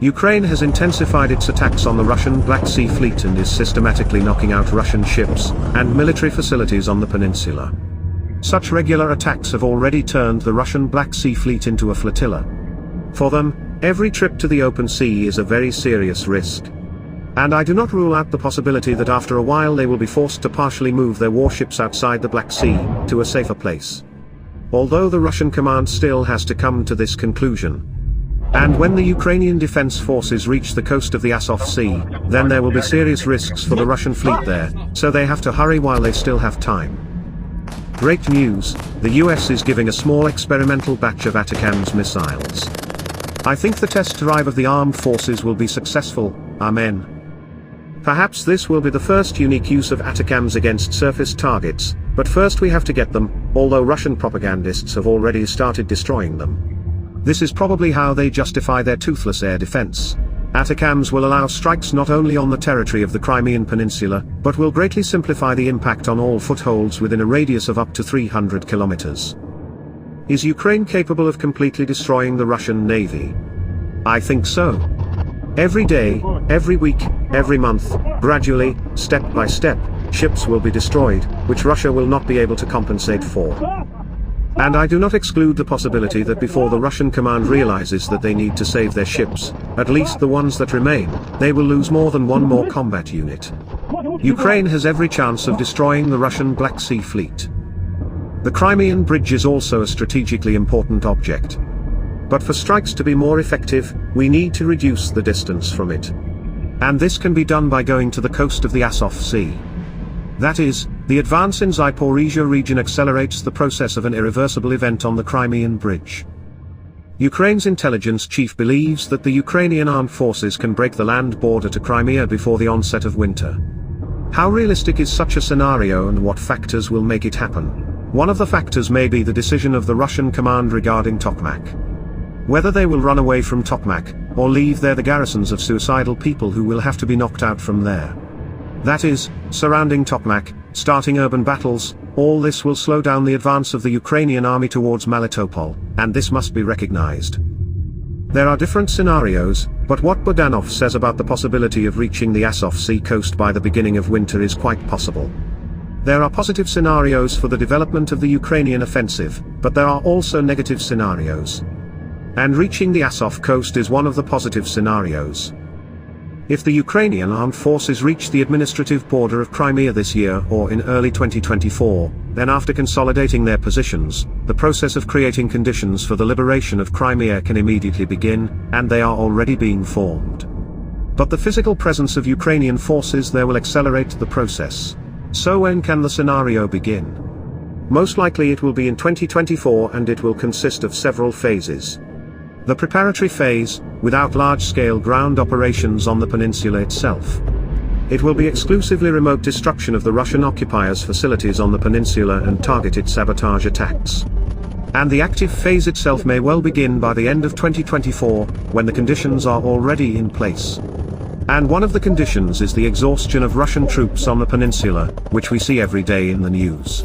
Ukraine has intensified its attacks on the Russian Black Sea Fleet and is systematically knocking out Russian ships and military facilities on the peninsula. Such regular attacks have already turned the Russian Black Sea Fleet into a flotilla. For them, every trip to the open sea is a very serious risk. And I do not rule out the possibility that after a while they will be forced to partially move their warships outside the Black Sea, to a safer place. Although the Russian command still has to come to this conclusion. And when the Ukrainian defense forces reach the coast of the Azov Sea, then there will be serious risks for the Russian fleet there, so they have to hurry while they still have time. Great news, the US is giving a small experimental batch of ATACMS missiles. I think the test drive of the armed forces will be successful, amen. Perhaps this will be the first unique use of ATACMS against surface targets, but first we have to get them, although Russian propagandists have already started destroying them. This is probably how they justify their toothless air defense. ATACMS will allow strikes not only on the territory of the Crimean Peninsula, but will greatly simplify the impact on all footholds within a radius of up to 300 kilometers. Is Ukraine capable of completely destroying the Russian Navy? I think so. Every day, every week, every month, gradually, step by step, ships will be destroyed, which Russia will not be able to compensate for. And I do not exclude the possibility that before the Russian command realizes that they need to save their ships, at least the ones that remain, they will lose more than one more combat unit. Ukraine has every chance of destroying the Russian Black Sea Fleet. The Crimean Bridge is also a strategically important object. But for strikes to be more effective, we need to reduce the distance from it. And this can be done by going to the coast of the Azov Sea. That is, the advance in Zaporizhia region accelerates the process of an irreversible event on the Crimean Bridge. Ukraine's intelligence chief believes that the Ukrainian armed forces can break the land border to Crimea before the onset of winter. How realistic is such a scenario and what factors will make it happen? One of the factors may be the decision of the Russian command regarding Tokmak. Whether they will run away from Tokmak, or leave there the garrisons of suicidal people who will have to be knocked out from there. That is, surrounding Tokmak, starting urban battles, all this will slow down the advance of the Ukrainian army towards Melitopol, and this must be recognized. There are different scenarios, but what Budanov says about the possibility of reaching the Azov Sea coast by the beginning of winter is quite possible. There are positive scenarios for the development of the Ukrainian offensive, but there are also negative scenarios. And reaching the Azov coast is one of the positive scenarios. If the Ukrainian armed forces reach the administrative border of Crimea this year or in early 2024, then after consolidating their positions, the process of creating conditions for the liberation of Crimea can immediately begin, and they are already being formed. But the physical presence of Ukrainian forces there will accelerate the process. So when can the scenario begin? Most likely it will be in 2024 and it will consist of several phases. The preparatory phase, without large-scale ground operations on the peninsula itself. It will be exclusively remote destruction of the Russian occupiers' facilities on the peninsula and targeted sabotage attacks. And the active phase itself may well begin by the end of 2024, when the conditions are already in place. And one of the conditions is the exhaustion of Russian troops on the peninsula, which we see every day in the news.